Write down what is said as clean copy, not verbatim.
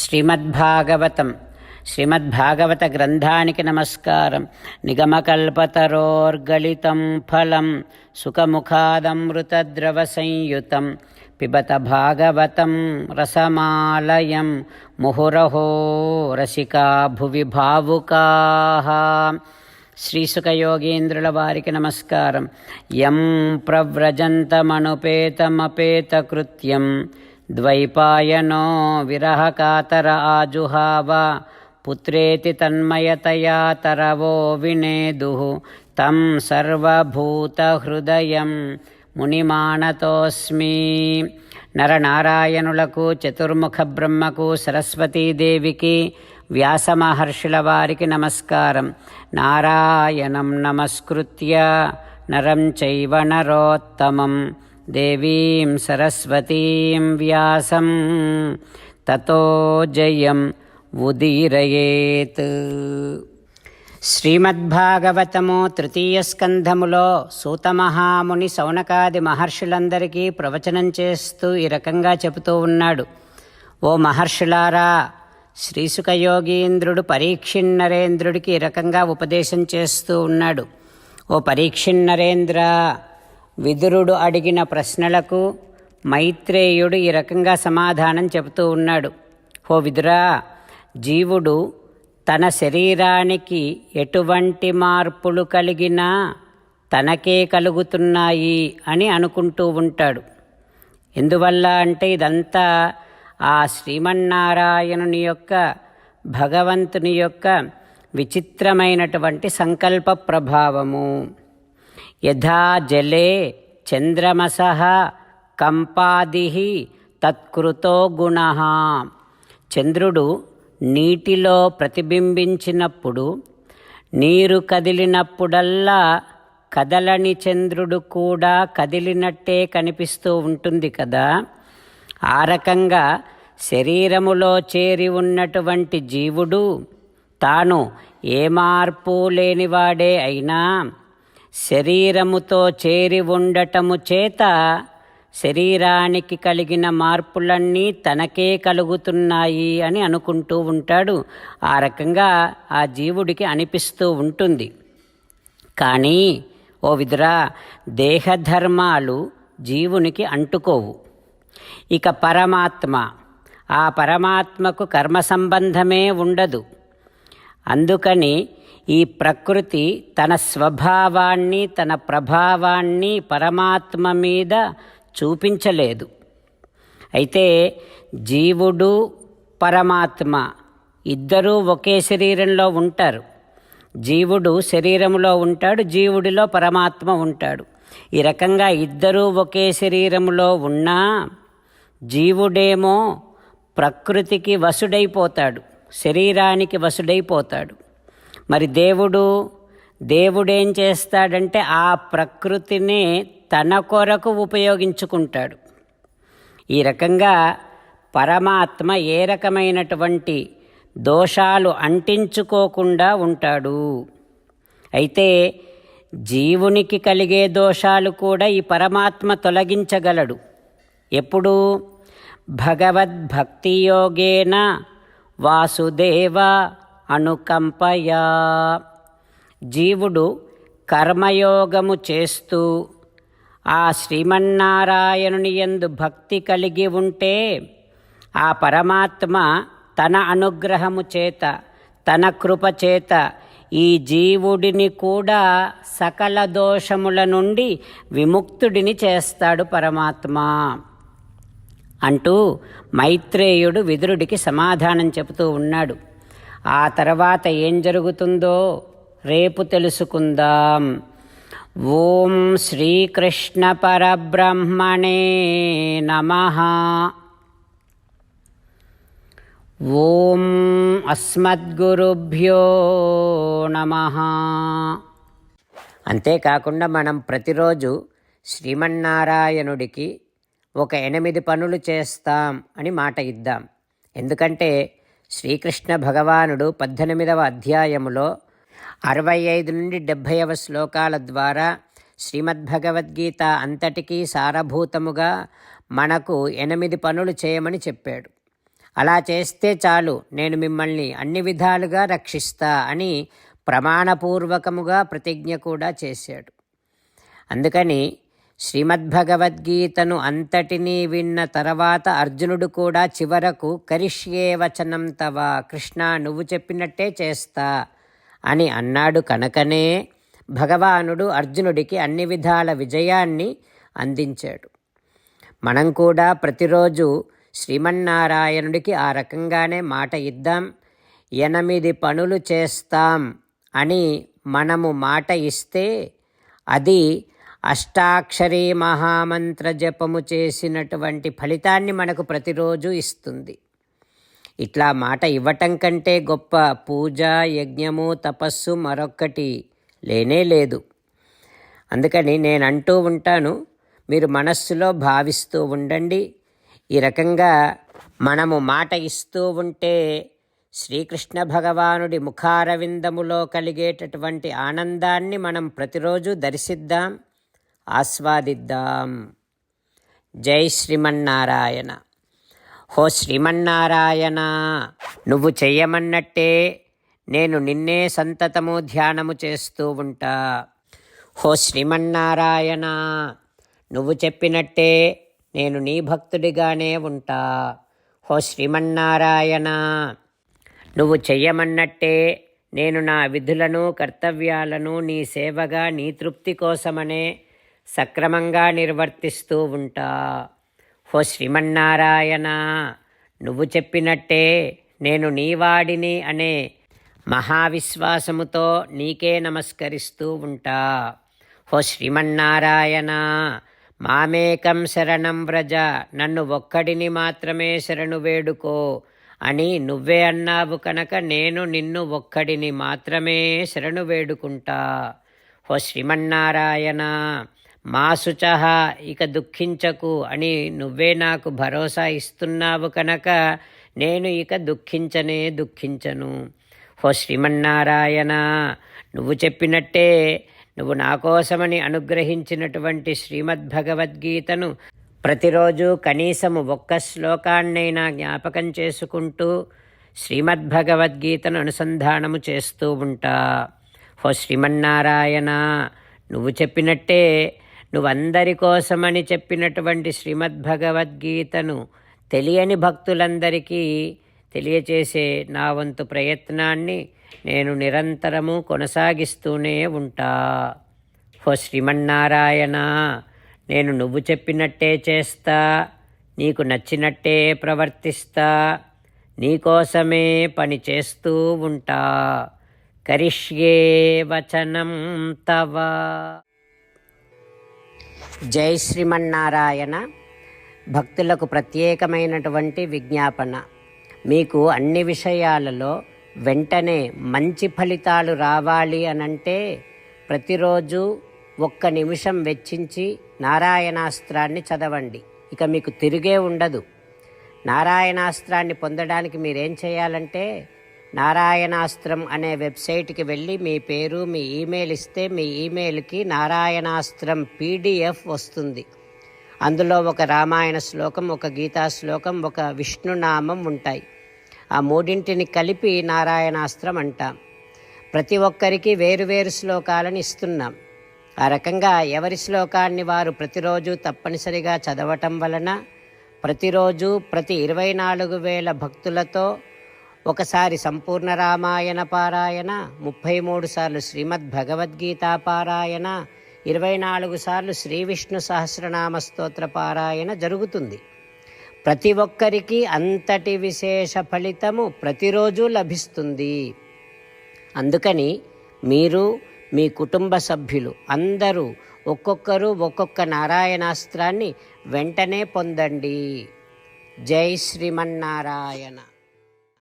శ్రీమద్భాగవతం శ్రీమద్భాగవత గ్రంథానికి నమస్కారం. నిగమకల్పతరోర్గళితం ఫలం సుఖముఖాదమృతద్రవ సంయుతం పిబత భాగవతం రసమాలయం ముహురహో రసికా భువి భావుకాః. శ్రీసుఖయోగీంద్రుల వారికి నమస్కారం. యం ప్రవ్రజంతమనుపేతమపేతకృత్యం ద్వైపాయనో విరహకాతర ఆజుహావ పుత్రేతి తన్మయతయా తరవో వినేదుః తం సర్వభూతహృదయం మునిమానతోస్మి. నరనారాయణులకు, చతుర్ముఖ బ్రహ్మకు, సరస్వతీదేవికి, వ్యాస మహర్షుల వారికి నమస్కారం. నారాయణం నమస్కృత్య నరం చైవ నరోత్తమం దేవీం సరస్వతీం వ్యాసం తతో జయం ఉదీరయేత్. శ్రీమద్భాగవతము తృతీయ స్కంధములో సూతమహాముని శౌనకాది మహర్షులందరికీ ప్రవచనం చేస్తూ ఈ రకంగా చెబుతూ ఉన్నాడు. ఓ మహర్షులారా, శ్రీసుఖయోగీంద్రుడు పరీక్షిన్నరేంద్రుడికి ఈ రకంగా ఉపదేశం చేస్తూ ఉన్నాడు. ఓ పరీక్షిన్నరేంద్ర, విదురుడు అడిగిన ప్రశ్నలకు మైత్రేయుడు ఈ రకంగా సమాధానం చెబుతూ ఉన్నాడు. ఓ విదురా, జీవుడు తన శరీరానికి ఎటువంటి మార్పులు కలిగినా తనకే కలుగుతున్నాయి అని అనుకుంటూ ఉంటాడు. ఎందువల్ల అంటే ఇదంతా ఆ శ్రీమన్నారాయణుని యొక్క, భగవంతుని యొక్క విచిత్రమైనటువంటి సంకల్ప ప్రభావము. యథా జలే చంద్రమసః కంపాదిః తత్కృతో గుణః. చంద్రుడు నీటిలో ప్రతిబింబించినప్పుడు, నీరు కదిలినప్పుడల్లా కదలని చంద్రుడు కూడా కదిలినట్టే కనిపిస్తూ ఉంటుంది కదా. ఆ రకంగా శరీరములో చేరి ఉన్నటువంటి జీవుడు తాను ఏ మార్పు లేనివాడే అయినా శరీరముతో చేరి ఉండటము చేత శరీరానికి కలిగిన మార్పులన్నీ తనకే కలుగుతున్నాయి అని అనుకుంటూ ఉంటాడు. ఆ రకంగా ఆ జీవుడికి అనిపిస్తూ ఉంటుంది. కానీ ఓ విదురా, దేహధర్మాలు జీవునికి అంటుకోవు. ఇక పరమాత్మ, ఆ పరమాత్మకు కర్మ సంబంధమే ఉండదు. అందుకని ఈ ప్రకృతి తన స్వభావాన్ని, తన ప్రభావాన్ని పరమాత్మ మీద చూపించలేదు. అయితే జీవుడు, పరమాత్మ ఇద్దరూ ఒకే శరీరంలో ఉంటారు. జీవుడు శరీరంలో ఉంటాడు, జీవుడిలో పరమాత్మ ఉంటాడు. ఈ రకంగా ఇద్దరూ ఒకే శరీరంలో ఉన్నా జీవుడేమో ప్రకృతికి వశుడైపోతాడు, శరీరానికి వశుడైపోతాడు. మరి దేవుడేం చేస్తాడంటే ఆ ప్రకృతినే తన కొరకు ఉపయోగించుకుంటాడు. ఈ రకంగా పరమాత్మ ఏ రకమైనటువంటి దోషాలు అంటించుకోకుండా ఉంటాడు. అయితే జీవునికి కలిగే దోషాలు కూడా ఈ పరమాత్మ తొలగించగలడు. ఎప్పుడు? భగవద్భక్తియోగేన వాసుదేవ అనుకంపయా. జీవుడు కర్మయోగము చేస్తూ ఆ శ్రీమన్నారాయణుని యందు భక్తి కలిగి ఉంటే ఆ పరమాత్మ తన అనుగ్రహము చేత, తన కృప చేత ఈ జీవుడిని కూడా సకల దోషముల నుండి విముక్తుడిని చేస్తాడు పరమాత్మ అంటూ మైత్రేయుడు విదురుడికి సమాధానం చెబుతూ ఉన్నాడు. ఆ తర్వాత ఏం జరుగుతుందో రేపు తెలుసుకుందాం. ఓం శ్రీకృష్ణ పరబ్రహ్మణే నమః. ఓం అస్మద్గురుభ్యో నమః. అంతేకాకుండా మనం ప్రతిరోజు శ్రీమన్నారాయణుడికి ఒక 8 పనులు చేస్తాం అని మాట ఇద్దాం. ఎందుకంటే శ్రీకృష్ణ భగవానుడు 18వ అధ్యాయములో 65 నుండి 70వ శ్లోకాల ద్వారా శ్రీమద్భగవద్గీత అంతటికీ సారభూతముగా మనకు 8 పనులు చేయమని చెప్పాడు. అలా చేస్తే చాలు, నేను మిమ్మల్ని అన్ని విధాలుగా రక్షిస్తా అని ప్రమాణపూర్వకముగా ప్రతిజ్ఞ కూడా చేశాడు. అందుకని శ్రీమద్భగవద్గీతను అంతటినీ విన్న తర్వాత అర్జునుడు కూడా చివరకు కరిష్యే వచనం తవ, కృష్ణ నువ్వు చెప్పినట్టే చేస్తా అని అన్నాడు. కనుకనే భగవానుడు అర్జునుడికి అన్ని విధాల విజయాన్ని అందించాడు. మనం కూడా ప్రతిరోజు శ్రీమన్నారాయణుడికి ఆ రకంగానే మాట ఇద్దాం. 8 పనులు చేస్తాం అని మనము మాట ఇస్తే అది అష్టాక్షరీ మహామంత్ర జపము చేసినటువంటి ఫలితాన్ని మనకు ప్రతిరోజు ఇస్తుంది. ఇట్లా మాట ఇవ్వటం కంటే గొప్ప పూజ, యజ్ఞము, తపస్సు మరొక్కటి లేనే లేదు. అందుకని నేను అంటూ ఉంటాను, మీరు మనస్సులో భావిస్తూ ఉండండి. ఈ రకంగా మనము మాట ఇస్తూ ఉంటే శ్రీకృష్ణ భగవానుడి ముఖారవిందములో కలిగేటటువంటి ఆనందాన్ని మనం ప్రతిరోజు దర్శిద్దాం, ఆస్వాదిద్దాం. జై శ్రీమన్నారాయణ. హో శ్రీమన్నారాయణ, నువ్వు చెయ్యమన్నట్టే నేను నిన్నే సంతతము ధ్యానము చేస్తూ ఉంటా. హో శ్రీమన్నారాయణ, నువ్వు చెప్పినట్టే నేను నీ భక్తుడిగానే ఉంటా. హో శ్రీమన్నారాయణ, నువ్వు చెయ్యమన్నట్టే నేను నా విధులను, కర్తవ్యాలను నీ సేవగా, నీ తృప్తి కోసమనే సక్రమంగా నిర్వర్తిస్తూ ఉంటా. హో శ్రీమన్నారాయణ, నువ్వు చెప్పినట్టే నేను నీవాడిని అనే మహావిశ్వాసముతో నీకే నమస్కరిస్తూ ఉంటా. హో శ్రీమన్నారాయణ, మామేకం శరణం వ్రజ, నన్ను ఒక్కడిని మాత్రమే శరణు వేడుకో అని నువ్వే అన్నావు కనుక నేను నిన్ను ఒక్కడిని మాత్రమే శరణు వేడుకుంటా. హో శ్రీమన్నారాయణ, మా శుచః, ఇక దుఃఖించకు అని నువ్వే నాకు భరోసా ఇస్తున్నావు కనుక నేను ఇక దుఃఖించను. హో శ్రీమన్నారాయణ, నువ్వు చెప్పినట్టే నువ్వు నా కోసమని అనుగ్రహించినటువంటి శ్రీమద్భగవద్గీతను ప్రతిరోజు కనీసము 1 శ్లోకాన్నైనా జ్ఞాపకం చేసుకుంటూ శ్రీమద్భగవద్గీతను అనుసంధానము చేస్తూ ఉంటా. హో శ్రీమన్నారాయణ, నువ్వు చెప్పినట్టే నువ్వందరి కోసమని చెప్పినటువంటి శ్రీమద్భగవద్గీతను తెలియని భక్తులందరికీ తెలియచేసే నా వంతు ప్రయత్నాన్ని నేను నిరంతరము కొనసాగిస్తూనే ఉంటా. హో శ్రీమన్నారాయణ, నేను నువ్వు చెప్పినట్టే చేస్తా, నీకు నచ్చినట్టే ప్రవర్తిస్తా, నీకోసమే పని చేస్తూ ఉంటా. కరిష్యే వచనం తవ. జై శ్రీమన్నారాయణ. భక్తులకు ప్రత్యేకమైనటువంటి విజ్ఞాపన. మీకు అన్ని విషయాలలో వెంటనే మంచి ఫలితాలు రావాలి అనంటే ప్రతిరోజు 1 నిమిషం వెచ్చించి నారాయణాస్త్రాన్ని చదవండి. ఇక మీకు తిరిగే ఉండదు. నారాయణాస్త్రాన్ని పొందడానికి మీరేం చేయాలంటే నారాయణాస్త్రం అనే వెబ్సైట్కి వెళ్ళి మీ పేరు, మీ ఈమెయిల్ ఇస్తే మీ ఈమెయిల్కి నారాయణాస్త్రం PDF వస్తుంది. అందులో ఒక రామాయణ శ్లోకం, ఒక గీతా శ్లోకం, ఒక విష్ణునామం ఉంటాయి. ఆ 3 కలిపి నారాయణాస్త్రం అంటాం. ప్రతి ఒక్కరికి వేరువేరు శ్లోకాలను ఇస్తున్నాం. ఆ రకంగా ఎవరి శ్లోకాన్ని వారు ప్రతిరోజు తప్పనిసరిగా చదవటం వలన ప్రతిరోజు ప్రతి 24,000 భక్తులతో ఒకసారి సంపూర్ణ రామాయణ పారాయణ, 33 సార్లు శ్రీమద్భగవద్గీత పారాయణ, 24 సార్లు శ్రీ విష్ణు సహస్రనామ స్తోత్ర పారాయణ జరుగుతుంది. ప్రతి ఒక్కరికి అంతటి విశేష ఫలితము ప్రతిరోజు లభిస్తుంది. అందుకని మీరు, మీ కుటుంబ సభ్యులు అందరూ ఒక్కొక్కరు ఒక్కొక్క నారాయణాస్త్రాన్ని వెంటనే పొందండి. జై శ్రీమన్నారాయణ.